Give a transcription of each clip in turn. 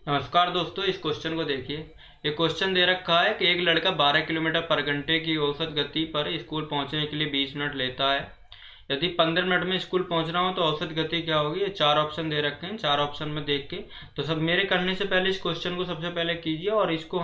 नमस्कार दोस्तों, इस क्वेश्चन को देखिए। एक क्वेश्चन दे रखा है कि एक लड़का 12 किलोमीटर पर घंटे की औसत गति पर स्कूल पहुंचने के लिए 20 मिनट लेता है। यदि 15 मिनट में स्कूल पहुंचना हो तो औसत गति क्या होगी। ये चार ऑप्शन दे रखे हैं। चार ऑप्शन में देख के तो सब मेरे करने से पहले इस क्वेश्चन को सबसे पहले कीजिए और इसको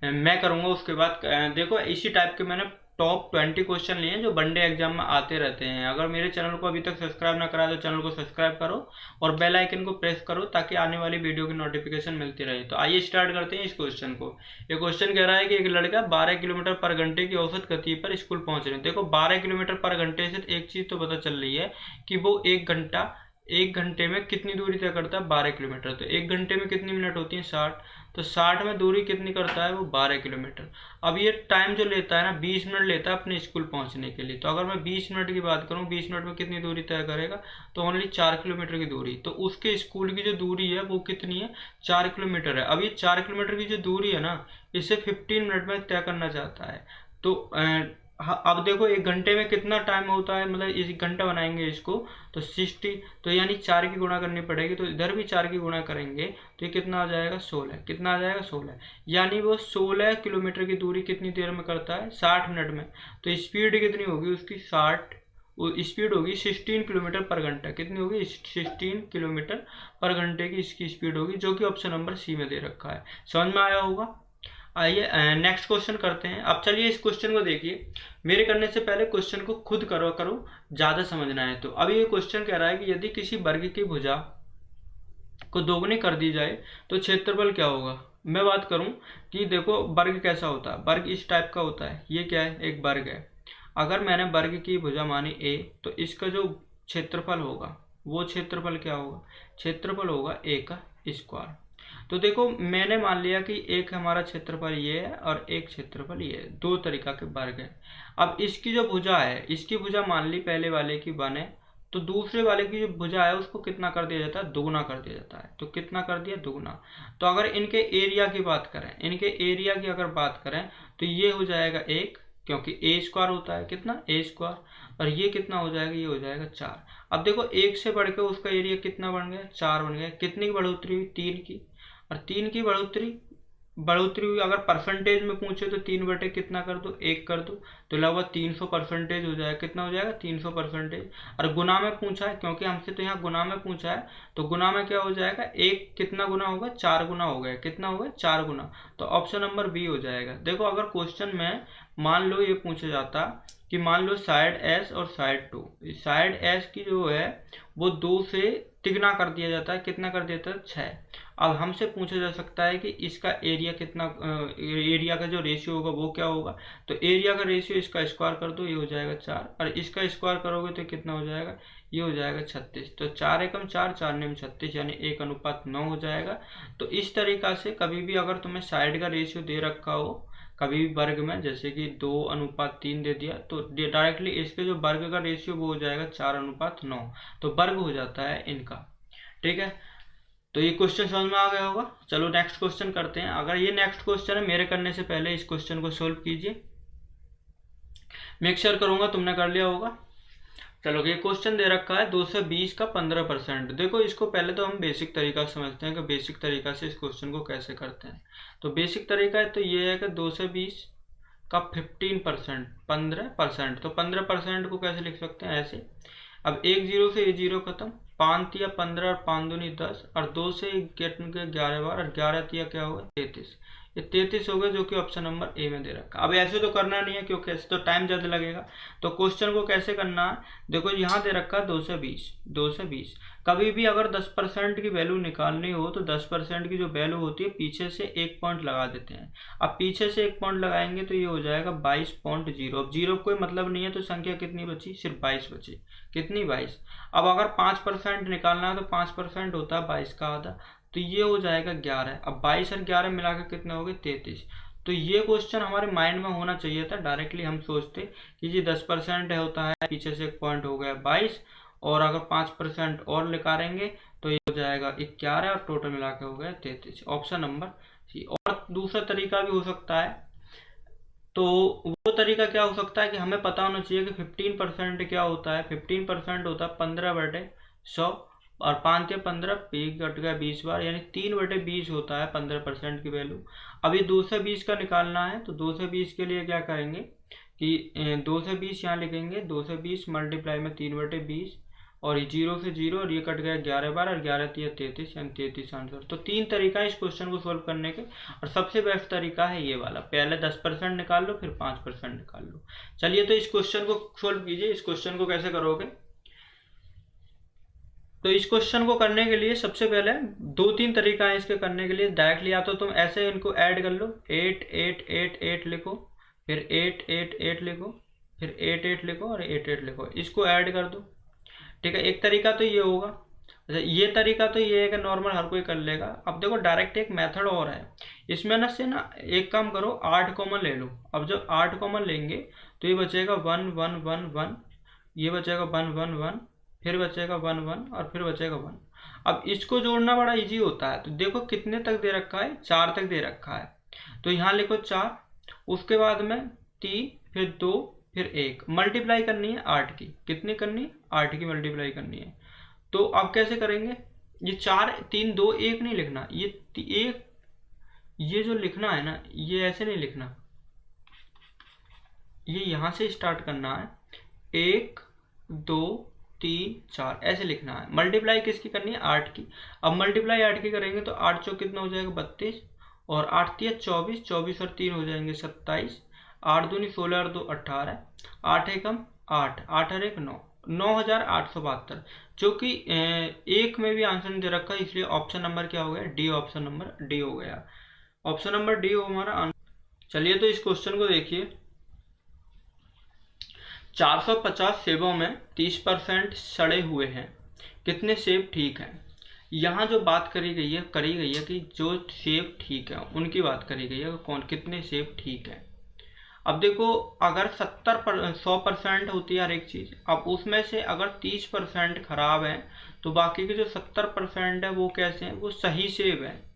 मैं करूंगा उसके बाद। देखो, इसी टाइप के मैंने टॉप 20 क्वेश्चन लिए हैं जो वनडे एग्जाम में आते रहते हैं। अगर मेरे चैनल को अभी तक सब्सक्राइब ना करा तो चैनल को सब्सक्राइब करो और बेल आइकन को प्रेस करो ताकि आने वाली वीडियो की नोटिफिकेशन मिलती रहे। तो आइए स्टार्ट करते हैं इस क्वेश्चन को। ये क्वेश्चन कह रहा है कि एक लड़का 12 किलोमीटर पर घंटे की औसत गति पर स्कूल पहुंच रहे हैं। देखो, 12 किलोमीटर पर घंटे से एक चीज तो पता चल रही है कि वो एक घंटे में कितनी दूरी तय करता है, 12 किलोमीटर। तो एक घंटे में कितनी मिनट होती है, 60। तो 60 में दूरी कितनी करता है वो, 12 किलोमीटर। अब ये टाइम जो लेता है ना, 20 मिनट लेता है अपने स्कूल पहुंचने के लिए। तो अगर मैं 20 मिनट की बात करूं, 20 मिनट में कितनी दूरी तय करेगा, तो ओनली 4 किलोमीटर की दूरी। तो उसके स्कूल की जो दूरी है वो कितनी है, 4 किलोमीटर है। अब ये 4 किलोमीटर की जो दूरी है ना, इसे 15 मिनट में तय करना चाहता है। तो हाँ, अब देखो एक घंटे में कितना टाइम होता है, मतलब इस घंटा बनाएंगे इसको तो 60। तो यानी 4 की गुणा करनी पड़ेगी, तो इधर भी 4 की गुणा करेंगे तो ये कितना आ जाएगा, 16। कितना आ जाएगा, 16। यानी वो 16 किलोमीटर की दूरी कितनी देर में करता है, 60 मिनट में। तो स्पीड कितनी होगी उसकी, 60। वो स्पीड होगी 16 किलोमीटर पर घंटा। कितनी होगी, 16 किलोमीटर पर घंटे की इसकी स्पीड होगी, जो कि ऑप्शन नंबर सी में दे रखा है। समझ में आया होगा। आइए नेक्स्ट क्वेश्चन करते हैं। अब चलिए इस क्वेश्चन को देखिए। मेरे करने से पहले क्वेश्चन को खुद करो करो, ज़्यादा समझना है तो। अभी ये क्वेश्चन कह रहा है कि यदि किसी वर्ग की भुजा को दोगुनी कर दी जाए तो क्षेत्रफल क्या होगा। मैं बात करूं कि देखो वर्ग कैसा होता है, वर्ग इस टाइप का होता है। ये क्या है, एक वर्ग है। अगर मैंने वर्ग की भुजा मानी ए, तो इसका जो क्षेत्रफल होगा वो क्षेत्रफल क्या होगा, क्षेत्रफल होगा ए का स्क्वायर। तो देखो मैंने मान लिया कि एक हमारा क्षेत्रफल ये है और एक क्षेत्रफल ये है, दो तरीका के वर्ग है। अब इसकी जो भुजा है, इसकी भुजा मान ली पहले वाले की 1 है, तो दूसरे वाले की जो भुजा है उसको कितना कर दिया जाता है, दुगुना कर दिया जाता है। तो कितना कर दिया, दुगुना। तो अगर इनके एरिया की बात करें, इनके एरिया की अगर बात करें तो ये हो जाएगा 1, क्योंकि ए स्क्वायर होता है, कितना, ए स्क्वायर। और ये कितना हो जाएगा, ये हो जाएगा 4। अब देखो एक से बढ़ के उसका एरिया कितना बन गया, 4 बन गया। कितनी की बढ़ोतरी हुई, 3 की। और 3 की बढ़ोतरी बढ़ोतरी हुई। अगर परसेंटेज में पूछे तो 3 बटे कितना कर दो, 1 कर दो। तो लगभग 300% हो जाएगा। कितना हो जाएगा, 300%। और गुना में पूछा है, क्योंकि हमसे तो यहाँ गुना में पूछा है, तो गुना में क्या हो जाएगा, एक कितना गुना होगा, 4 गुना हो गया। कितना होगा, 4 गुना। तो ऑप्शन नंबर बी हो जाएगा। देखो अगर क्वेश्चन में मान लो ये पूछा जाता कि मान लो साइड एस और साइड टू, साइड एस की जो है वो 2 से तिगुना कर दिया जाता है। कितना कर देता है, 6। अब हमसे पूछा जा सकता है कि इसका एरिया कितना, एरिया का जो रेशियो होगा वो क्या होगा। तो एरिया का रेशियो इसका स्क्वायर कर दो, ये हो जाएगा 4। और इसका स्क्वायर करोगे तो कितना हो जाएगा, ये हो जाएगा 36। तो 4 एकम 4, 4 नेम 36, यानी 1:9 हो जाएगा। तो इस तरीका से कभी भी अगर तुम्हें साइड का रेशियो दे रखा हो कभी भी वर्ग में, जैसे कि 2:3 दे दिया, तो डायरेक्टली इसके जो वर्ग का रेशियो वो हो जाएगा 4:9। तो वर्ग हो जाता है इनका। ठीक है, तो ये क्वेश्चन समझ में आ गया होगा। चलो नेक्स्ट क्वेश्चन करते हैं। अगर ये नेक्स्ट क्वेश्चन है, मेरे करने से पहले इस क्वेश्चन को सोल्व कीजिए। मेक श्योर करूंगा तुमने कर लिया होगा। चलो ये क्वेश्चन दे रखा है 220 का 15%। देखो इसको पहले तो हम बेसिक तरीका से समझते हैं कि बेसिक तरीका से इस क्वेश्चन को कैसे करते हैं। तो बेसिक तरीका है तो ये है कि 220 का 15%, 15%। तो 15% को कैसे लिख सकते हैं, ऐसे। अब एक जीरो से ये जीरो खत्म, 5×3 = 15 और 5×2 = 10, और 2 से 11 बार, और 11 तिया क्या होगा, 33। ये 33 हो गया, जो कि ऑप्शन नंबर ए में दे रखा। अब ऐसे तो करना नहीं है क्योंकि ऐसे तो टाइम ज़्यादा लगेगा। तो क्वेश्चन को कैसे करना है, देखो यहाँ दे रखा 220, 220। कभी भी अगर 10% की वैल्यू निकालनी हो तो 10% की जो वैल्यू होती है पीछे से 1 पॉइंट लगा देते हैं। अब पीछे से 1 पॉइंट लगाएंगे तो ये हो जाएगा 22.0। अब जीरो कोई मतलब नहीं है, तो संख्या कितनी बची, सिर्फ 22 बची। कितनी, 22। अब अगर 5% निकालना है तो 5% होता है 22 का आधा, तो ये हो जाएगा 11। अब 22 और 11 मिला के कितने हो गए, 33। तो ये क्वेश्चन हमारे माइंड में होना चाहिए था। डायरेक्टली हम सोचते कि ये 10% है, होता है, पीछे से 1 पॉइंट हो गया 22, और अगर 5% और निकालेंगे तो ये हो जाएगा 11, और टोटल मिला के हो गया 33। Option number C. और दूसरा तरीका भी हो सकता है। तो वो तरीका क्या हो सकता है कि हमें पता होना चाहिए कि 15% क्या होता है। 15% होता है 15/100, और 5 या 15 पी कट गया 20 बार, यानी 3/20 होता है 15% की वैल्यू। अब ये 220 का निकालना है, तो 220 के लिए क्या करेंगे कि 220 यहाँ लिखेंगे, 220 मल्टीप्लाई में 3/20, और ये 0 से 0 और ये कट गया 11 बार, और 11 तिया 33, यानी 33 आंसर। तो 3 तरीका है इस क्वेश्चन को सोल्व करने के, और सबसे बेस्ट तरीका है ये वाला, पहले 10% निकाल लो फिर 5% निकाल लो। चलिए तो इस क्वेश्चन को सोल्व कीजिए। इस क्वेश्चन को कैसे करोगे, तो इस क्वेश्चन को करने के लिए सबसे पहले 2-3 तरीका है इसके करने के लिए। डायरेक्टली या तो तुम ऐसे इनको ऐड कर लो, 8 8 8 8 लिखो, फिर 8 8 8 लिखो, फिर 8 8 लिखो और 8 8 लिखो, इसको ऐड कर दो। ठीक है, एक तरीका तो ये होगा। अच्छा, ये तरीका तो ये है कि नॉर्मल हर कोई कर लेगा। अब देखो डायरेक्ट एक मेथड और है इसमें ना, से ना एक काम करो, 8 कॉमन ले लो। अब जब 8 कॉमन लेंगे तो ये बचेगा 1 1 1 1, ये बचेगा 1 1 1, फिर बचेगा 1 1 और फिर बचेगा 1। अब इसको जोड़ना बड़ा इजी होता है। तो देखो कितने तक दे रखा है, 4 तक दे रखा है, तो यहाँ लिखो 4, उसके बाद में 3, फिर 2, फिर 1, मल्टीप्लाई करनी है 8 की। कितनी करनी है, 8 की मल्टीप्लाई करनी है। तो अब कैसे करेंगे, ये 4 3 2 1 नहीं लिखना, ये जो लिखना है ना, ये ऐसे नहीं लिखना, ये यहाँ से स्टार्ट करना है, 1 2 3 4 ऐसे लिखना है। मल्टीप्लाई किसकी करनी है, 8 की। अब मल्टीप्लाई 8 की करेंगे तो 8 चौक कितना हो जाएगा, 32, और 8 तिया 24, 24 और 3 हो जाएंगे 27, 8 दूनी 16 और 2 18, 8 एकम 8, 8 और 1 9, 9872। जो कि एक में भी आंसर नहीं दे रखा, इसलिए ऑप्शन नंबर क्या हो गया, डी, ऑप्शन नंबर डी हो गया। ऑप्शन नंबर डी हो हमारा आंसर। चलिए तो इस क्वेश्चन को देखिए, 450 सेबों में 30% सड़े हुए हैं, कितने सेब ठीक हैं। यहाँ जो बात करी गई है कि जो सेब ठीक है उनकी बात करी गई है, कौन कितने सेब ठीक है। अब देखो अगर 100% होती है हर एक चीज़, अब उसमें से अगर 30% खराब है तो बाकी के जो 70% है वो कैसे हैं, वो सही सेब है।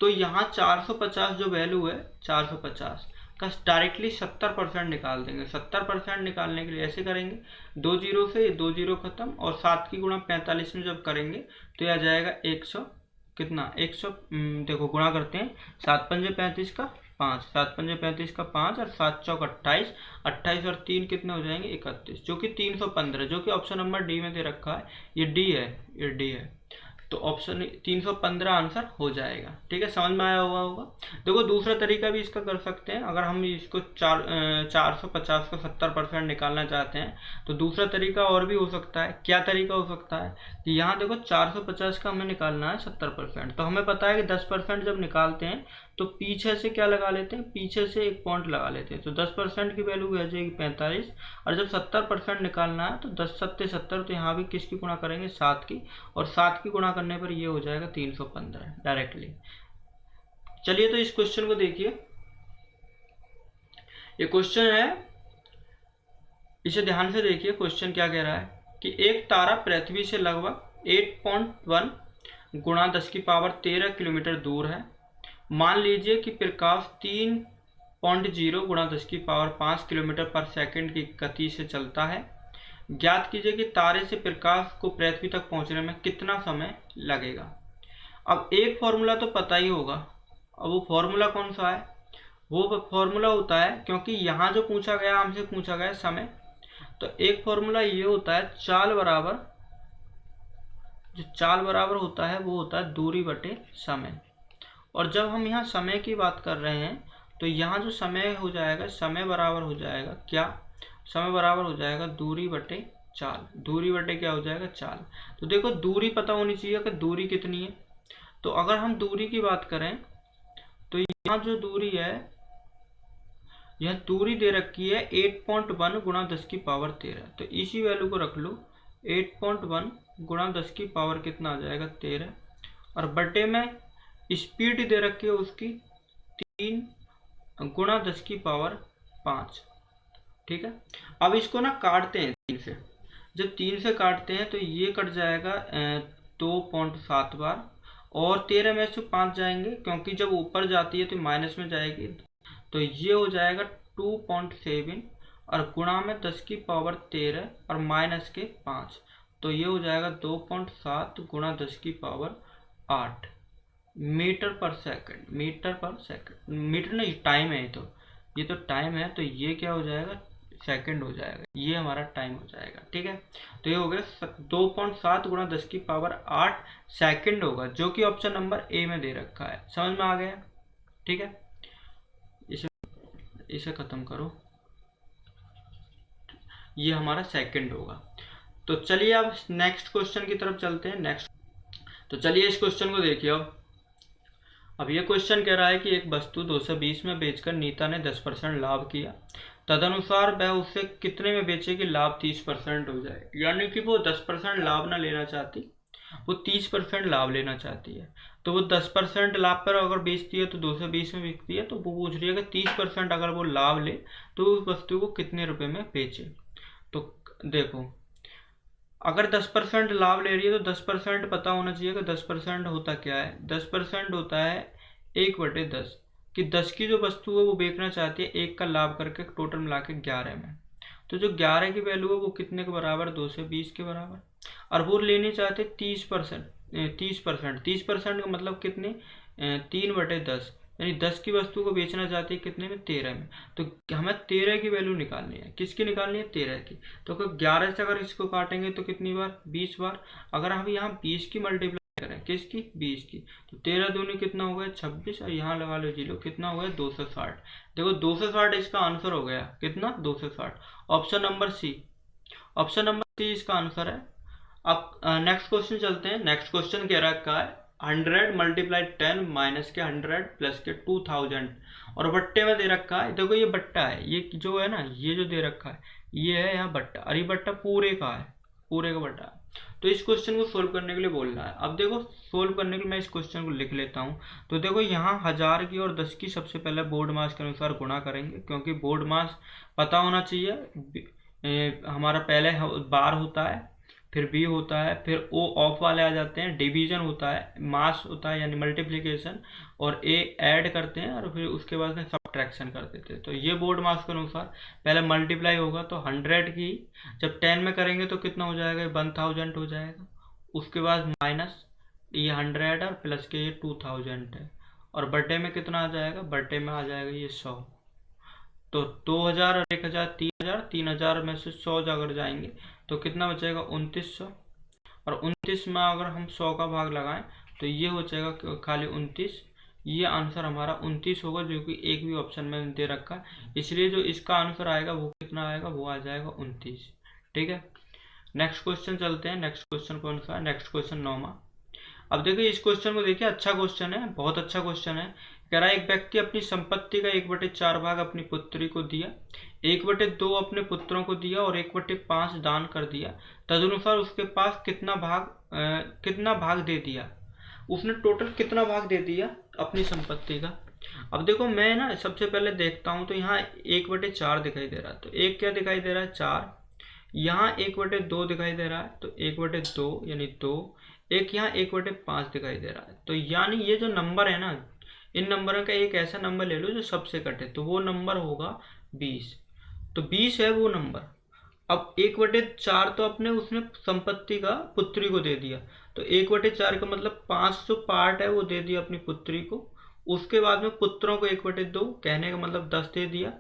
तो यहाँ 450 जो वैल्यू है, 450 का डायरेक्टली 70% निकाल देंगे। 70% निकालने के लिए ऐसे करेंगे, 2 जीरो से 2 जीरो खत्म, और 7 की गुणा 45 में जब करेंगे तो यह आ जाएगा 100, कितना 100, देखो गुणा करते हैं, 7 पंजे 35 का 5, 7 पंजे 35 का 5, और 7 चौक 28, 28 और 3 कितने हो जाएंगे 31, जो कि 315, जो कि ऑप्शन नंबर डी में दे रखा है। ये डी है, ये डी है, तो ऑप्शन 315 आंसर हो जाएगा। ठीक है, समझ में आया होगा। देखो दूसरा तरीका भी इसका कर सकते हैं, अगर हम इसको 450 का 70% निकालना चाहते हैं तो दूसरा तरीका और भी हो सकता है। क्या तरीका हो सकता है कि यहाँ देखो 450 का हमें निकालना है 70%, तो हमें पता है कि 10% जब निकालते हैं तो पीछे से क्या लगा लेते हैं, पीछे से एक पॉइंट लगा लेते हैं, तो 10% की वैल्यू आ जाएगी 45, और जब 70% निकालना है तो 10 सत्ते 70, तो यहाँ भी किसकी गुणा करेंगे, 7 की, और 7 की गुणा करने पर ये हो जाएगा 315 डायरेक्टली। चलिए तो इस क्वेश्चन को देखिए, ये क्वेश्चन है, इसे ध्यान से देखिए। क्वेश्चन क्या कह रहा है कि एक तारा पृथ्वी से लगभग 8.1 गुणा 10 की पावर 13 किलोमीटर दूर है। मान लीजिए कि प्रकाश 3.0 गुणा 10 की पावर 5 किलोमीटर पर सेकंड की गति से चलता है। ज्ञात कीजिए कि तारे से प्रकाश को पृथ्वी तक पहुंचने में कितना समय लगेगा। अब एक फॉर्मूला तो पता ही होगा, अब वो फॉर्मूला कौन सा है, वो फॉर्मूला होता है, क्योंकि यहाँ जो पूछा गया हमसे पूछा गया समय, तो एक फॉर्मूला ये होता है चाल बराबर, जो चाल बराबर होता है वो होता है दूरी बटे समय। और जब हम यहाँ समय की बात कर रहे हैं तो यहाँ जो समय हो जाएगा, समय बराबर हो जाएगा क्या, समय बराबर हो जाएगा दूरी बटे चाल। दूरी बटे क्या हो जाएगा, चाल। तो देखो दूरी पता होनी चाहिए कि दूरी कितनी है। तो अगर हम दूरी की बात करें तो यहाँ जो दूरी है, यह दूरी दे रखी है 8.1 गुणा 10 की पावर 13, तो इसी वैल्यू को रख लो, 8.1 गुणा 10 की पावर कितना आ जाएगा 13, और बटे में स्पीड दे रखी है उसकी 3 गुणा 10 की पावर 5। ठीक है, अब इसको ना काटते हैं 3 से। जब 3 से काटते हैं तो ये कट जाएगा 2.7 बार, और 13 में से 5 जाएंगे, क्योंकि जब ऊपर जाती है तो माइनस में जाएगी, तो ये हो जाएगा 2.7, और गुणा में 10 की पावर 13 और माइनस के 5, तो ये हो जाएगा 2.7 गुणा 10⁸ मीटर पर सेकंड। मीटर पर सेकंड, मीटर नहीं, टाइम है ये तो टाइम है, तो ये क्या हो जाएगा, सेकंड हो जाएगा, ये हमारा टाइम हो जाएगा। ठीक है, तो ये हो गया 2.7 गुणा 10⁸ सेकंड होगा, जो कि ऑप्शन नंबर ए में दे रखा है। समझ में आ गया? ठीक है, इसे खत्म करो, ये हमारा सेकंड होगा। तो चलिए अब नेक्स्ट क्वेश्चन की तरफ चलते हैं। नेक्स्ट, तो चलिए इस क्वेश्चन को देखिए। अब ये क्वेश्चन कह रहा है कि एक वस्तु 220 में बेचकर नीता ने 10% लाभ किया, तदनुसार वह उसे कितने में बेचेगी, लाभ 30% हो जाए। यानी कि वो 10% लाभ ना लेना चाहती, वो 30% लाभ लेना चाहती है। तो वो 10% लाभ पर अगर बेचती है तो 220 में बिकती है, तो वो पूछ रही है कि 30% अगर वो लाभ ले तो उस वस्तु को कितने रुपए में बेचे। तो देखो, अगर 10% लाभ ले रही है तो 10% पता होना चाहिए कि 10% होता क्या है। 10% होता है 1/10, कि 10 की जो वस्तु है वो बेचना चाहती है 1 का लाभ करके, टोटल मिला के 11 में। तो जो 11 की वैल्यू है वो कितने के बराबर, 220 के बराबर। और वो लेनी चाहते 30%। 30% का मतलब कितने, 3/10, यानी 10 की वस्तु को बेचना चाहते हैं कितने में, 13 में। तो हमें 13 की वैल्यू निकालनी है। किसकी निकालनी है, 13 की। तो 11 से अगर इसको काटेंगे तो कितनी बार, 20 बार। अगर हम यहाँ 20 की मल्टीप्लाई करें, किसकी, 20 की, तो 13 दूनी कितना हो गया, 26, और यहाँ लगा लो 0, कितना हो गया, 260। देखो 260 इसका आंसर हो गया, कितना, 260। Option number C, option number C इसका आंसर है। अब नेक्स्ट क्वेश्चन चलते हैं। नेक्स्ट क्वेश्चन कह रखा है 100 × 10 माइनस के 100 प्लस के 2000, और बट्टे में दे रखा है। देखो ये बट्टा है, ये जो है ना, ये जो दे रखा है ये है यहाँ बट्टा, और ये बट्टा पूरे का है, पूरे का बट्टा है। तो इस क्वेश्चन को सोल्व करने के लिए बोल रहा है। अब देखो, सोल्व करने के लिए मैं इस क्वेश्चन को लिख लेता हूँ। तो देखो यहाँ 1000 की और 10 की सबसे पहले बोर्ड मास के अनुसार गुणा करेंगे, क्योंकि बोर्ड मास पता होना चाहिए। हमारा पहले बार होता है, फिर बी होता है, फिर ओ ऑफ वाले आ जाते हैं, डिवीजन होता है, मास होता है यानी मल्टीप्लिकेशन, और ए ऐड करते हैं, और फिर उसके बाद में सब्ट्रैक्शन कर देते हैं। तो ये बोर्ड मास के अनुसार पहले मल्टीप्लाई होगा, तो 100 की जब 10 में करेंगे तो कितना हो जाएगा, 1000 हो जाएगा। उसके बाद माइनस ये 100 और प्लस के ये 2000 है, और बर्थडे में कितना आ जाएगा, बर्थडे में आ जाएगा ये 100। तो 2000 और 1000, 3000, 3000 में से 100 अगर जाएंगे तो कितना बचेगा, 2900। और 29 में अगर हम 100 का भाग लगाएं तो ये हो जाएगा खाली 29। ये आंसर हमारा 29 होगा, जो कि एक भी ऑप्शन में दे रखा है, इसलिए जो इसका आंसर आएगा वो कितना आएगा, वो आ जाएगा 29। ठीक है, नेक्स्ट क्वेश्चन चलते हैं। नेक्स्ट क्वेश्चन कौन सा है, नेक्स्ट क्वेश्चन 9वां। अब देखिए इस क्वेश्चन को देखिए, अच्छा क्वेश्चन है, बहुत अच्छा क्वेश्चन है। कह रहा है एक व्यक्ति अपनी संपत्ति का 1/4 भाग अपनी पुत्री को दिया, 1/2 अपने पुत्रों को दिया, और 1/5 दान कर दिया। तदनुसार उसके पास कितना भाग दे दिया, उसने टोटल कितना भाग दे दिया अपनी संपत्ति का। अब देखो मैं ना सबसे पहले देखता हूँ, तो यहाँ 1/4 दिखाई दे रहा है, तो एक क्या दिखाई दे रहा है, 4। यहाँ 1/2 दिखाई दे रहा है, तो 1/2 यानी 2। एक यहाँ 1/5 दिखाई दे रहा है, तो यानी ये जो नंबर है ना, इन नंबरों का एक ऐसा नंबर ले लो जो सबसे कटे, तो वो नंबर होगा 20। तो 20 है वो नंबर। अब 1/4 तो अपने उसने संपत्ति का पुत्री को दे दिया, तो 1/4 का मतलब 5 जो पार्ट है वो दे दिया अपनी पुत्री को। उसके बाद में पुत्रों को 1/2, कहने का मतलब 10 दे दिया।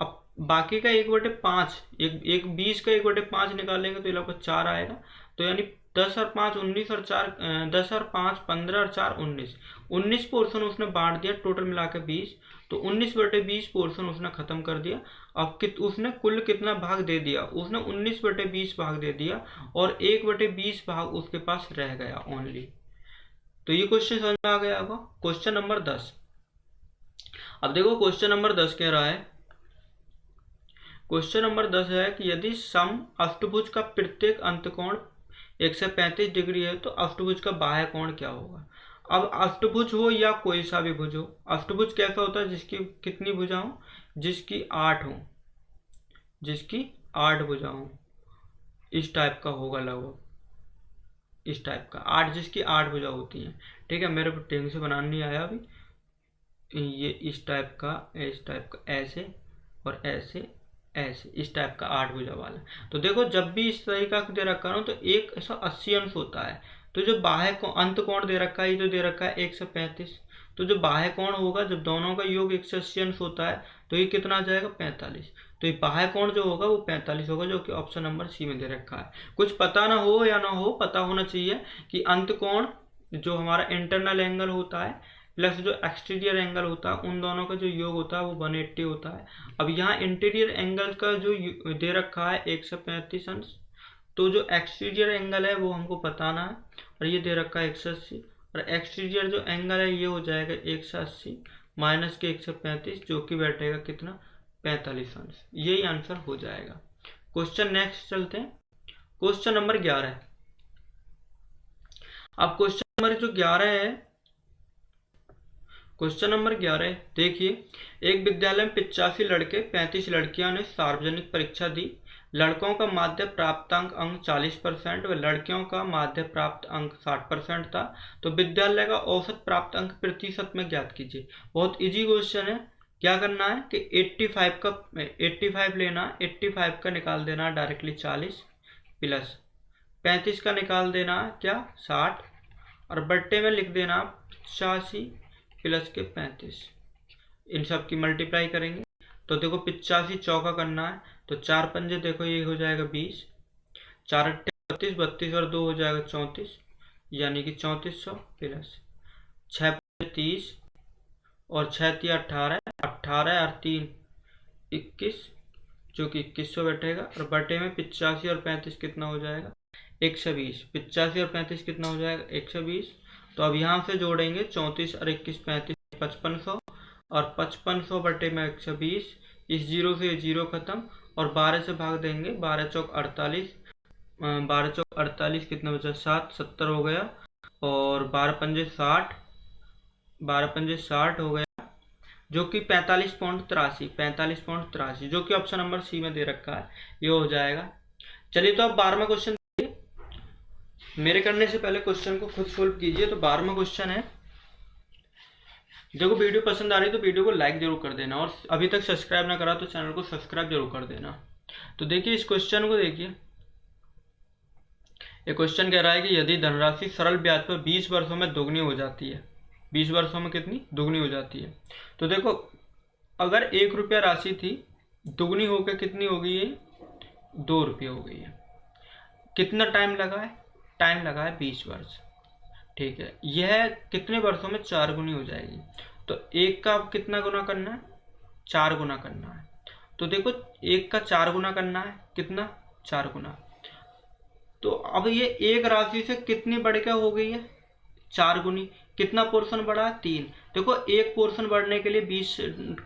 अब बाकी का 1/5, एक 20 का 1/5 निकालेंगे तो ये लगभग 4 आएगा। तो यानी 10 और 5 19, और 4 10 और 5 15, और 4 19, 19 पोर्शन उसने बांट दिया, टोटल मिला के 20। तो 19/20 पोर्शन उसने खत्म कर दिया। अब उसने कुल कितना भाग दे दिया, उसने 19/20 भाग दे दिया, और 1/20 भाग उसके पास रह गया ओनली। तो ये क्वेश्चन समझ में आ गया होगा। Question number 10। अब देखो क्वेश्चन नंबर 10 कह रहा है, क्वेश्चन नंबर 10 है कि यदि सम अष्टभुज का प्रत्येक अंतकोण 135 डिग्री है तो अष्टभुज का बाह्य कोण क्या होगा। अब अष्टभुज हो या कोई सा भी भुज हो, अष्टभुज कैसा होता है, जिसकी कितनी भुजा हो, जिसकी 8 हो, जिसकी 8 भुजा हो, इस टाइप का होगा लगभग, इस टाइप का 8, जिसकी 8 भुजा होती है। ठीक है, मेरे को ढंग से बनाना नहीं आया अभी। ये इस टाइप का, इस टाइप का, ऐसे और ऐसे ऐसे इस टाइप का 8 भुजा वाला। तो देखो जब भी इस तरीका का दे रखा हो तो 180 अंश होता है। तो जो बाह्य अंत कोण दे रखा है, ये जो दे रखा है 135, तो जो बाह्य कोण होगा जब दोनों का योग 180 अंश होता है तो ये कितना आ जाएगा 45। तो ये बाह्य कोण जो होगा वो 45 होगा, जो कि ऑप्शन नंबर सी में दे रखा है। कुछ पता ना हो या ना हो, पता होना चाहिए कि अंत कोण जो हमारा इंटरनल एंगल होता है प्लस जो एक्सटीरियर एंगल होता है उन दोनों का जो योग होता है वो 180 होता है। अब यहाँ इंटीरियर एंगल का जो दे रखा है 135 अंश, तो जो एक्सटीरियर एंगल है वो हमको बताना है, और ये दे रखा है 180, और एक्सटीरियर जो एंगल है ये हो जाएगा 180 माइनस के 135, जो कि बैठेगा कितना 45 अंश। यही आंसर हो जाएगा। क्वेश्चन नेक्स्ट चलते हैं, क्वेश्चन नंबर 11। अब क्वेश्चन नंबर जो 11 है, क्वेश्चन नंबर 11 देखिए, एक विद्यालय में 85 लड़के 35 लड़कियां ने सार्वजनिक परीक्षा दी। लड़कों का माध्य प्राप्तांक अंक 40% व लड़कियों का माध्य प्राप्त अंक 60% था। तो विद्यालय का औसत प्राप्त अंक प्रतिशत में ज्ञात कीजिए। बहुत इजी क्वेश्चन है। क्या करना है कि 85 लेना, 85 का निकाल देना डायरेक्टली 40 प्लस 35 का निकाल देना क्या 60, और बट्टे में लिख देना 85 प्लस के 35। इन सब की मल्टीप्लाई करेंगे तो देखो 85 चौका करना है तो 4 पंजे देखो ये हो जाएगा 20, 4 अट्ठे 32, 32 और 2 हो जाएगा 34, यानी कि 3400 प्लस 6 पंजे 30 और 6 3 18, 18 और 3 21, जो कि 2100 बैठेगा, और बटे में 85 और 35 कितना हो जाएगा 120। 85 और 35 कितना हो जाएगा 120। तो अब यहाँ से जोड़ेंगे 34 और 21 35 5500, और 5500 बटे में 120, इस जीरो से जीरो खत्म, और 12 से भाग देंगे, 12 चौक 48, 12 चौक 48 कितना बचा 7, 70 हो गया, और 12 पंजे 60, 12 पंजे 60 हो गया, जो कि 45.83, जो कि ऑप्शन नंबर सी में दे रखा है, ये हो जाएगा। चलिए तो अब 12वां क्वेश्चन मेरे करने से पहले क्वेश्चन को खुद सोल्व कीजिए। तो 12वां क्वेश्चन है, देखो वीडियो पसंद आ रही है तो वीडियो को लाइक जरूर कर देना, और अभी तक सब्सक्राइब ना करा तो चैनल को सब्सक्राइब जरूर कर देना। तो देखिए इस क्वेश्चन को देखिए, ये क्वेश्चन कह रहा है कि यदि धनराशि सरल ब्याज पर 20 वर्षों में दोगुनी हो जाती है, 20 वर्षों में कितनी दोगुनी हो जाती है। तो देखो अगर 1 रुपया राशि थी, दोगुनी होकर कितनी हो गई है 2 रुपये हो गई है। कितना टाइम लगा है, टाइम लगा है 20 वर्ष। ठीक है, यह कितने वर्षों में 4 गुनी हो जाएगी। तो 1 का कितना गुना करना है 4 गुना करना है। तो देखो 1 का 4 गुना करना है, कितना 4 गुना। तो अब ये एक राशि से कितनी बढ़ के हो गई है 4 गुनी। कितना पोर्शन बढ़ा है 3। देखो एक पोर्शन बढ़ने के लिए 20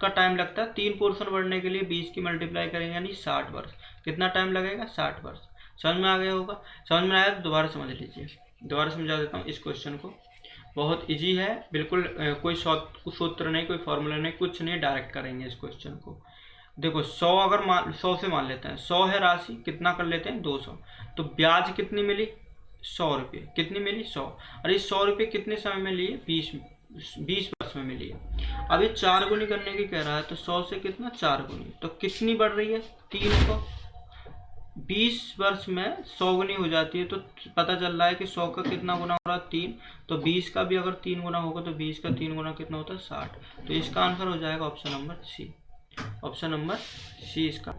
का टाइम लगता है, 3 पोर्शन बढ़ने के लिए 20 की मल्टीप्लाई करेंगे यानी 60 वर्ष। कितना टाइम लगेगा 60 वर्ष। समझ में आ गया होगा। समझ में आया तो दोबारा समझ लीजिए, दोबारा समझा देता हूँ इस क्वेश्चन को। बहुत इजी है बिल्कुल, कोई सूत्र नहीं, कोई फॉर्मूला नहीं, कुछ नहीं, डायरेक्ट करेंगे इस क्वेश्चन को। देखो 100 अगर 100 से मान लेते हैं, 100 है राशि, कितना कर लेते हैं 200। तो ब्याज कितनी मिली 100 रुपये। कितनी मिली 100, और ये 100 रुपये कितने समय में लिए 20 वर्ष में मिली है। अब ये 4 गुनी करने की कह रहा है, तो 100 से कितना 4 गुनी, तो कितनी बढ़ रही है 300। 20 वर्ष में 100 गुनी हो जाती है, तो पता चल रहा है कि 100 का कितना गुना हो रहा है 3। तो 20 का भी अगर 3 गुना होगा तो 20 का 3 गुना कितना होता है 60। तो इसका आंसर हो जाएगा option number C, option number C इसका।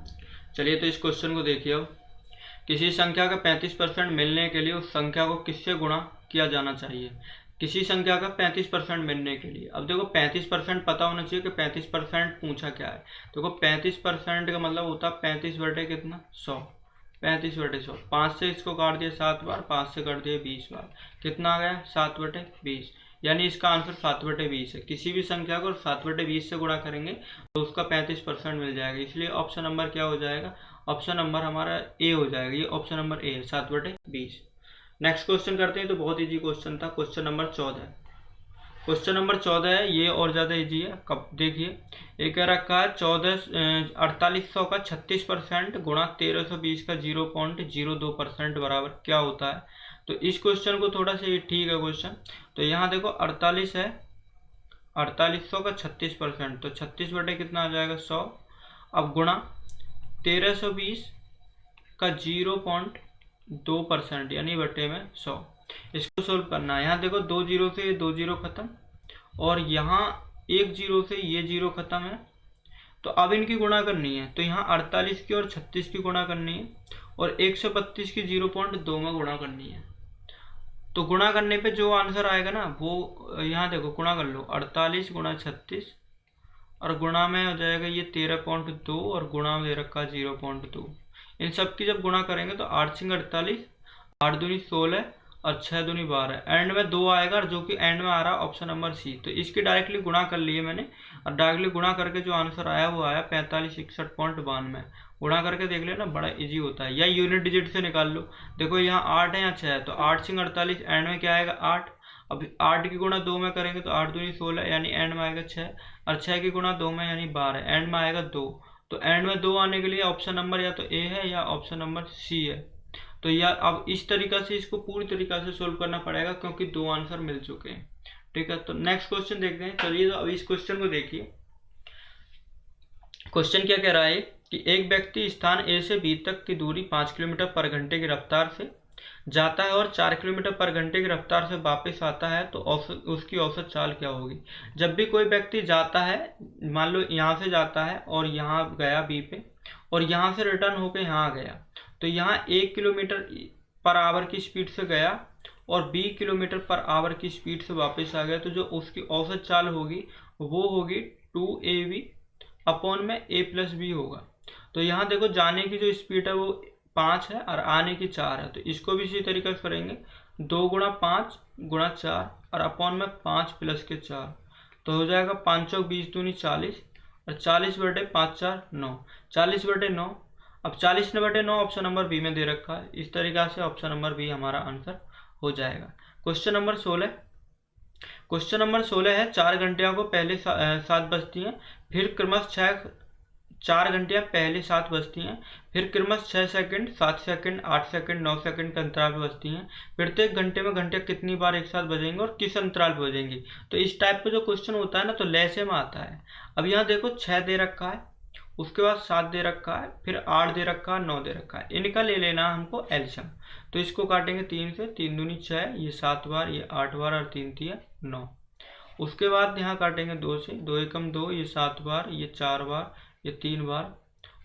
चलिए तो इस क्वेश्चन को देखिए। अब किसी संख्या का 35% मिलने के लिए उस संख्या को किससे गुणा किया जाना चाहिए। किसी संख्या का 35% मिलने के लिए, अब देखो 35% पता होना चाहिए कि 35% पूछा क्या है। देखो 35% का मतलब होता है 35 बटे कितना 100, 35 बटे 100। 5 से इसको काट दिया 7 बार, 5 से काट दिया 20 बार, कितना आ गया 7 बटे 20। यानी इसका आंसर 7 बटे 20 है। किसी भी संख्या को 7 बटे 20 से गुणा करेंगे तो उसका 35% मिल जाएगा। इसलिए ऑप्शन नंबर क्या हो जाएगा, ऑप्शन नंबर हमारा ए हो जाएगा। ये ऑप्शन नंबर ए है 7 बटे 20। नेक्स्ट क्वेश्चन करते हैं। तो बहुत इजी क्वेश्चन था, क्वेश्चन नंबर 14। क्वेश्चन नंबर 14 है, ये और ज़्यादा इजी है। कब देखिए, एक कह रखा है 4800 का 36% गुणा 1320 का 0.02% बराबर क्या होता है। तो इस क्वेश्चन को थोड़ा सा ये ठीक है क्वेश्चन। तो यहाँ देखो 48 है, 4800 का 36%, तो 36 बटे कितना आ जाएगा 100। अब गुणा 1320 का 0.2% यानी बटे में 100। इसको सोल्व करना है। यहाँ देखो 2 जीरो से ये 2 जीरो खत्म और यहाँ 1 जीरो से ये 0 खत्म है। तो अब इनकी गुणा करनी है, तो यहाँ 48 की और 36 की गुणा करनी है और 132 की 0.2 में गुणा करनी है। तो गुणा करने पे जो आंसर आएगा ना वो यहाँ देखो गुणा कर लो, 48 गुणा 36 और गुणा में हो जाएगा ये 13.2 और गुणा में दे रखा 0.2। इन सब की जब गुणा करेंगे तो 8 सिंग 48, 8 दूनी 16 और 6 दूनी 12, एंड में 2 आएगा जो कि एंड में आ रहा है ऑप्शन नंबर सी। तो इसकी डायरेक्टली गुणा कर लिए मैंने और डायरेक्टली गुणा करके जो आंसर आया वो आया 4561.92। गुणा करके देख लेना, बड़ा इजी होता है। या यूनिट डिजिट से निकाल लो। देखो यहाँ 8 है या 6 है, तो 8 सिंग 48, एंड में क्या आएगा 8। अब 8 की गुणा 2 में करेंगे तो 8 दूनी 16 यानी एंड में आएगा 6 और 6 की गुणा 2 में यानी 12, एंड में आएगा 2। तो एंड में 2 आने के लिए ऑप्शन नंबर या तो ए है या ऑप्शन नंबर सी है। तो या अब इस तरीका से इसको पूरी तरीका से सोल्व करना पड़ेगा क्योंकि 2 आंसर मिल चुके हैं। ठीक है, तो नेक्स्ट क्वेश्चन देखते हैं। चलिए तो अब इस क्वेश्चन को देखिए। क्वेश्चन क्या कह रहा है कि एक व्यक्ति स्थान ए से बी तक की दूरी 5 किलोमीटर पर घंटे की रफ्तार से जाता है और 4 किलोमीटर पर घंटे की रफ्तार से वापस आता है, तो उसकी औसत चाल क्या होगी। जब भी कोई व्यक्ति जाता है, मान लो यहाँ से जाता है और यहाँ गया बी पे और यहाँ से रिटर्न होकर यहाँ आ गया, तो यहाँ 1 किलोमीटर पर आवर की स्पीड से गया और 20 किलोमीटर पर आवर की स्पीड से वापस आ गया, तो जो उसकी औसत चाल होगी वो होगी 2ab अपॉन में a प्लस बी होगा। तो यहाँ देखो जाने की जो स्पीड है वो 5 है और आने की 4 है, तो इसको भी इसी तरीके से करेंगे, 2 गुणा 5 गुणा 4 और अपॉन में 5 प्लस के 4, तो हो जाएगा 5 चौक 20 दूनी 40 और 40 बटे 5 4 9, 40 बटे 9। अब 40 बटे 9 ऑप्शन नंबर बी में दे रखा है। इस तरीका से ऑप्शन नंबर बी हमारा आंसर हो जाएगा। Question number 16। क्वेश्चन नंबर 16 है 4 घंटियों को पहले 7 बजती हैं, फिर क्रमशः 4 घंटियां पहले 7 बजती हैं, फिर क्रमशः 6 सेकंड 7 सेकंड 8 सेकंड 9 सेकंड के अंतराल पर बजती हैं। प्रत्येक घंटे में घंटियां कितनी बार एक साथ बजेंगी और किस अंतराल पर बजेंगी। तो इस टाइप का जो क्वेश्चन होता है ना तो लैसे में आता है। अब यहाँ देखो 6 दे रखा है, उसके बाद 7 दे रखा है, फिर 8 दे रखा है, 9 दे रखा है। इनका ले लेना हमको एलसीएम। तो इसको काटेंगे 3 से, 3 दूनी 6, ये 7 बार, ये 8 बार और 3 तिया 9। उसके बाद यहाँ काटेंगे 2 से, 2 एकम 2, ये 7 बार, ये 4 बार, ये 3 बार।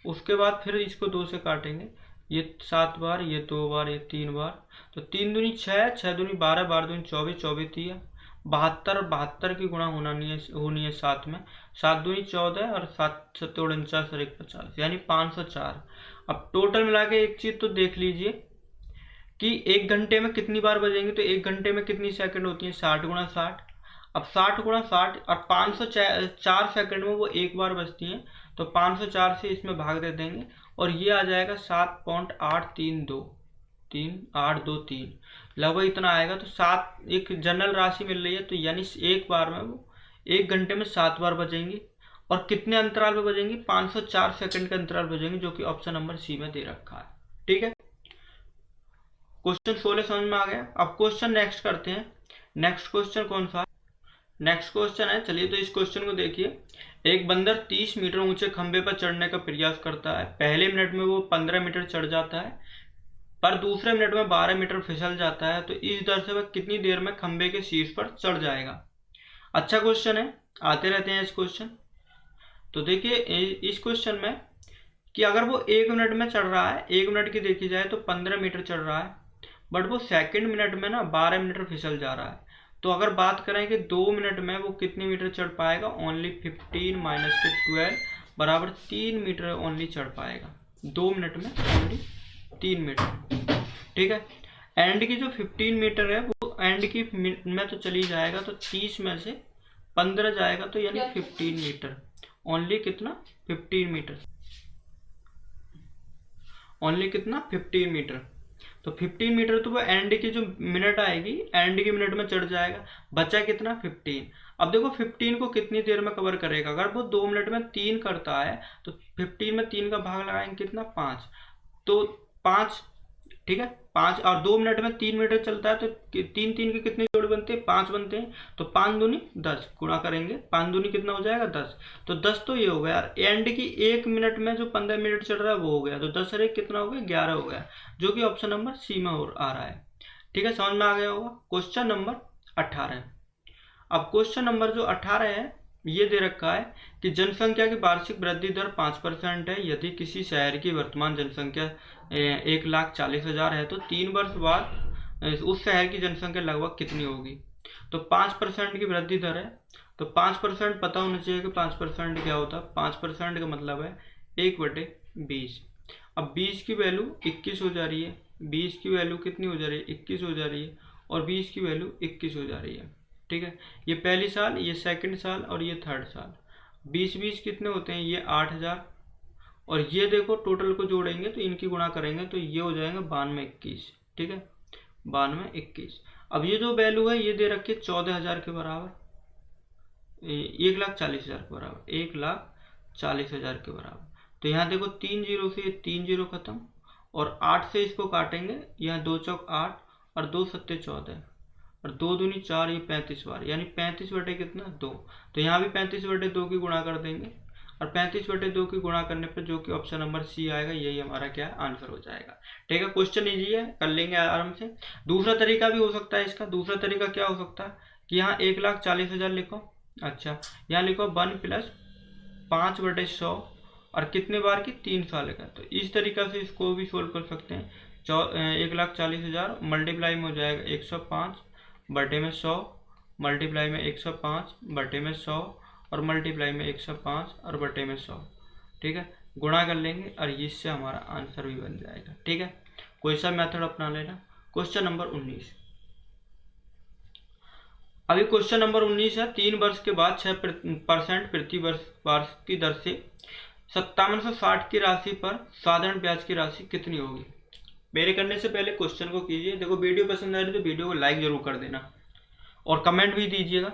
उसके बाद फिर इसको 2 से काटेंगे, ये 7 बार, ये 2 बार, ये 3 बार। तो 3 दूनी 6, 6 दूनी 12, 12 दूनी 24, 24 तिया 72, 72 की गुणा होनी है 7 में, 7 दूनी 14 और 7 7 49 और 1 50 यानी 504। अब टोटल मिला के एक चीज तो देख लीजिए कि 1 घंटे में कितनी बार बजेंगे। तो 1 घंटे में कितनी सेकंड होती है, 60 गुणा 60। अब 60 गुणा 60 और 504 सेकंड में वो एक बार बजती हैं, तो 504 से इसमें भाग दे देंगे और ये आ जाएगा 7.832 3823 लगभग इतना आएगा। तो 7 एक जनरल राशि मिल रही है, तो यानी एक बार में वो 1 घंटे में 7 बार बजेंगी और कितने अंतराल पे बजेंगी, 504 सेकंड के अंतराल बजेंगी, जो कि ऑप्शन नंबर सी में दे रखा है। ठीक है, क्वेश्चन 16 समझ में आ गया। अब क्वेश्चन नेक्स्ट करते हैं। नेक्स्ट क्वेश्चन कौन सा, नेक्स्ट क्वेश्चन है, चलिए तो इस क्वेश्चन को देखिए। एक बंदर 30 मीटर ऊंचे खंबे पर चढ़ने का प्रयास करता है। पहले मिनट में वो 15 मीटर चढ़ जाता है, पर दूसरे मिनट में 12 मीटर फिसल जाता है। तो इस दर से वह कितनी देर में खंबे के शीर्ष पर चढ़ जाएगा। अच्छा क्वेश्चन है, आते रहते हैं इस क्वेश्चन। तो देखिए इस क्वेश्चन में कि अगर वो 1 मिनट में चढ़ रहा है, 1 मिनट की देखी जाए तो 15 मीटर चढ़ रहा है, बट वो सेकंड मिनट में ना 12 मीटर फिसल जा रहा है। तो अगर बात करें कि 2 मिनट में वो कितनी मीटर चढ़ पाएगा, ओनली 15 माइनस के 12 बराबर 3 मीटर ओनली चढ़ पाएगा 2 मिनट में, ओनली 3 मीटर। ठीक है, एंड की जो 15 मीटर है वो एंड की में तो चली जाएगा, तो 30 में से 15 जाएगा, तो यानी 15 मीटर, ओनली कितना 15 मीटर, ओनली कितना 15 मीटर। तो 15 मीटर तो वो एंड की जो मिनट आएगी, एंड की मिनट में चढ़ जाएगा, बचा कितना 15। अब देखो 15 को कितनी देर में कवर करेगा, अगर वो 2 मिनट में 3 करता है तो 15 में 3 का भाग लगाएंगे कितना 5, तो 5 ठीक है। 5 और 2 मिनट में 3 मीटर चलता है, तो 3 3 के कितने जोड़े बनते हैं? 5 बनते हैं। तो 5 दूनी 10, गुणा करेंगे 5 दूनी कितना हो जाएगा? 10। तो 10 तो ये हो गया यार, एंड की 1 मिनट में जो 15 मिनट चल रहा है वो हो गया, तो 10 और 1 कितना हो गया? 11 हो गया, जो कि ऑप्शन नंबर सी में आ रहा है। ठीक है, समझ में आ गया होगा। Question number 18। अब क्वेश्चन नंबर जो 18 है, ये दे रखा है कि जनसंख्या की वार्षिक वृद्धि दर 5% है। यदि किसी शहर की वर्तमान जनसंख्या 1,40,000 है तो 3 वर्ष बाद उस शहर की जनसंख्या लगभग कितनी होगी? तो 5% की वृद्धि दर है, तो 5% पता होना चाहिए कि 5% क्या होता है। 5% का मतलब है 1/20। अब 20 की वैल्यू 21 हो जा रही है, 20 की वैल्यू कितनी हो जा रही है? 21 हो जा रही है, और 20 की वैल्यू 21 हो जा रही है। ठीक है, ये पहली साल, ये सेकंड साल, और ये थर्ड साल। 20 कितने होते हैं? ये 8,000, और ये देखो टोटल को जोड़ेंगे तो इनकी गुणा करेंगे तो ये हो जाएगा 9221। ठीक है, 9221। अब ये जो वैल्यू है ये दे रखी है 14,000 के बराबर, 1,40,000 के बराबर, 1,40,000 के बराबर। तो यहाँ देखो 3 जीरो से 3 जीरो खत्म, और 8 से इसको काटेंगे, यहाँ 2 चौक 8 और 2 सत्ते 14, और 2 दूनी 4, ये 35 बार, यानी 35 बटे कितना? 2। तो यहाँ भी 35 बटे 2 की गुणा कर देंगे, और 35 बटे 2 की गुणा करने पर जो कि ऑप्शन नंबर सी आएगा, यही हमारा क्या आंसर हो जाएगा। ठीक है, क्वेश्चन इजी है, कर लेंगे आराम से। दूसरा तरीका भी हो सकता है इसका। दूसरा तरीका क्या हो सकता है कि यहाँ 1,40,000 लिखो। अच्छा, यहाँ लिखो 1 + 5/100, और कितने बार की? 3 साल का। तो इस तरीका से इसको भी सोल्व कर सकते हैं। 1,40,000 मल्टीप्लाई में हो जाएगा 105 बटे में 100, मल्टीप्लाई में 105 बटे में 100, और मल्टीप्लाई में 105 और बटे में 100। ठीक है, गुणा कर लेंगे और इससे हमारा आंसर भी बन जाएगा। ठीक है, कोई सा मेथड अपना लेना। Question number 19। अभी क्वेश्चन नंबर 19 है, 3 वर्ष के बाद 6% प्रति वर्ष की दर से 5760 की राशि पर साधारण ब्याज की राशि कितनी होगी? मेरे करने से पहले क्वेश्चन को कीजिए। देखो, वीडियो पसंद आ रही है तो वीडियो को लाइक जरूर कर देना, और कमेंट भी दीजिएगा।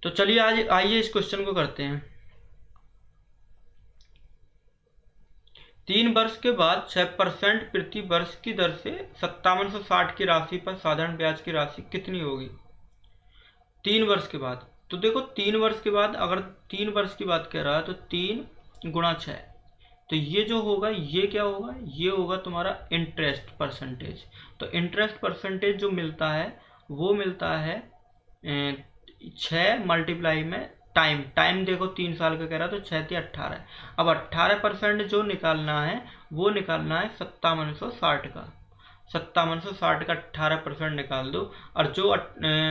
तो चलिए आज आइए इस क्वेश्चन को करते हैं। 3 वर्ष के बाद 6% प्रति वर्ष की दर से 5760 की राशि पर साधारण ब्याज की राशि कितनी होगी? 3 वर्ष के बाद। तो देखो 3 वर्ष के बाद, अगर 3 वर्ष की बात कर रहा है तो 3 गुणा 6, तो ये जो होगा ये क्या होगा? ये होगा तुम्हारा इंटरेस्ट परसेंटेज। तो इंटरेस्ट परसेंटेज जो मिलता है वो मिलता है 6 मल्टीप्लाई में टाइम देखो 3 साल का कह रहा है, तो 6 × 18। अब 18% जो निकालना है वो निकालना है 5760 का। 5760 का 18% निकाल दो, और जो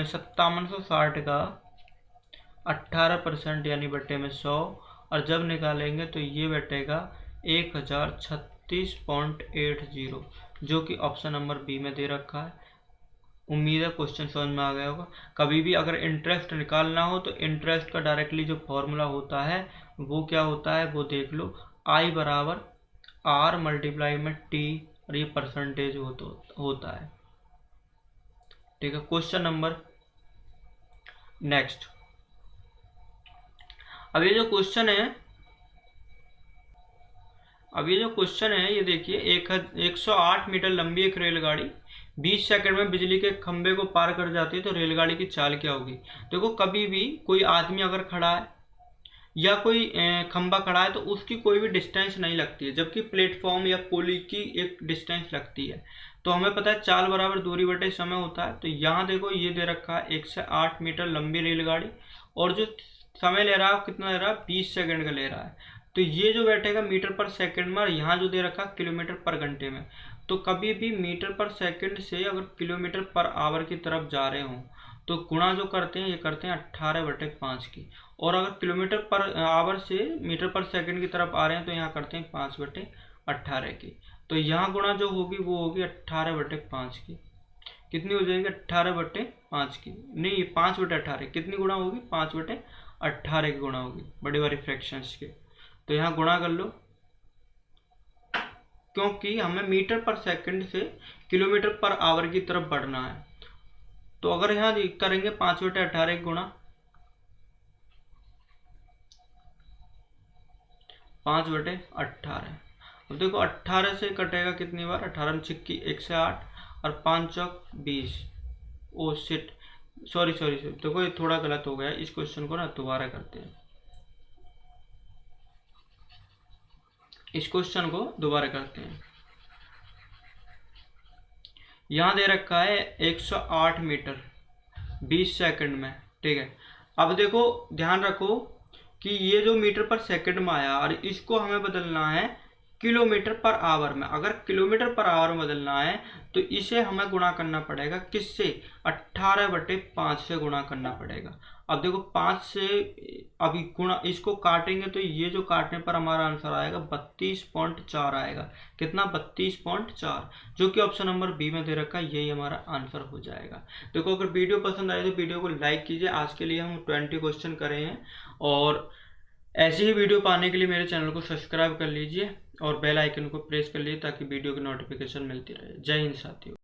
5760 का 18% यानी बटे में 100, और जब निकालेंगे तो ये बैठेगा 1036.80, जो कि ऑप्शन नंबर बी में दे रखा है। उम्मीद है क्वेश्चन समझ में आ गया होगा। कभी भी अगर इंटरेस्ट निकालना हो तो इंटरेस्ट का डायरेक्टली जो फॉर्मूला होता है वो क्या होता है, वो देख लो। I बराबर R मल्टीप्लाई में T, और ये परसेंटेज होता है। ठीक है, क्वेश्चन नंबर नेक्स्ट। अब ये जो क्वेश्चन है, ये देखिए, 108 मीटर लंबी एक रेलगाड़ी 20 सेकंड में बिजली के खंभे को पार कर जाती है, तो रेलगाड़ी की चाल क्या होगी? देखो, कभी भी कोई आदमी अगर खड़ा है या कोई खंभा खड़ा है तो उसकी कोई भी डिस्टेंस नहीं लगती है, जबकि प्लेटफॉर्म या पुली की एक डिस्टेंस लगती है। तो हमें पता है चाल बराबर दूरी बटे समय होता है। तो यहाँ देखो ये दे रखा है 108 मीटर लंबी रेलगाड़ी, और जो समय ले रहा है कितना ले रहा है? 20 सेकंड का ले रहा है। तो ये जो बैठेगा मीटर पर सेकंड में, और यहाँ जो दे रखा है किलोमीटर पर घंटे में। तो कभी भी मीटर पर सेकंड से अगर किलोमीटर पर आवर की तरफ जा रहे हों तो गुणा जो करते हैं ये करते हैं 18/5 की, और अगर किलोमीटर पर आवर से मीटर पर सेकंड की तरफ आ रहे हैं तो यहाँ करते हैं 5/18 की। तो यहाँ गुणा जो होगी वो होगी 18/5 की। कितनी हो जाएगी? 18/5 की नहीं, 5/18 कितनी गुणा होगी? 5/18 की गुणा होगी, बड़ी बड़ी फ्रैक्शंस के। तो यहाँ गुणा कर लो, क्योंकि हमें मीटर पर सेकंड से किलोमीटर पर आवर की तरफ बढ़ना है। तो अगर यहाँ करेंगे 5/18 गुणा 5/18, अब देखो 18 से कटेगा कितनी बार, 18 छिक्की 108 और 5 चौक 20। Oh shit, sorry sorry sorry, देखो ये थोड़ा गलत हो गया, इस क्वेश्चन को ना दोबारा करते हैं, इस क्वेश्चन को दोबारा करते हैं। यहाँ दे रखा है 108 मीटर 20 सेकंड में, ठीक है। अब देखो ध्यान रखो कि ये जो मीटर पर सेकंड में आया और इसको हमें बदलना है किलोमीटर पर आवर में। अगर किलोमीटर पर आवर में बदलना है तो इसे हमें गुणा करना पड़ेगा किससे, 18/5 से गुणा करना पड़ेगा। अब देखो 5 से अभी गुणा, इसको काटेंगे तो ये जो काटने पर हमारा आंसर आएगा 32.4 आएगा। कितना, 32.4, जो कि ऑप्शन नंबर बी में दे रखा है, यही हमारा आंसर हो जाएगा। देखो अगर वीडियो पसंद आए तो वीडियो को लाइक कीजिए। आज के लिए हम 20 क्वेश्चन करे हैं, और ऐसी ही वीडियो पाने के लिए मेरे चैनल को सब्सक्राइब कर लीजिए और बेल आइकन को प्रेस कर लीजिए ताकि वीडियो की नोटिफिकेशन मिलती रहे। जय हिंद साथियों।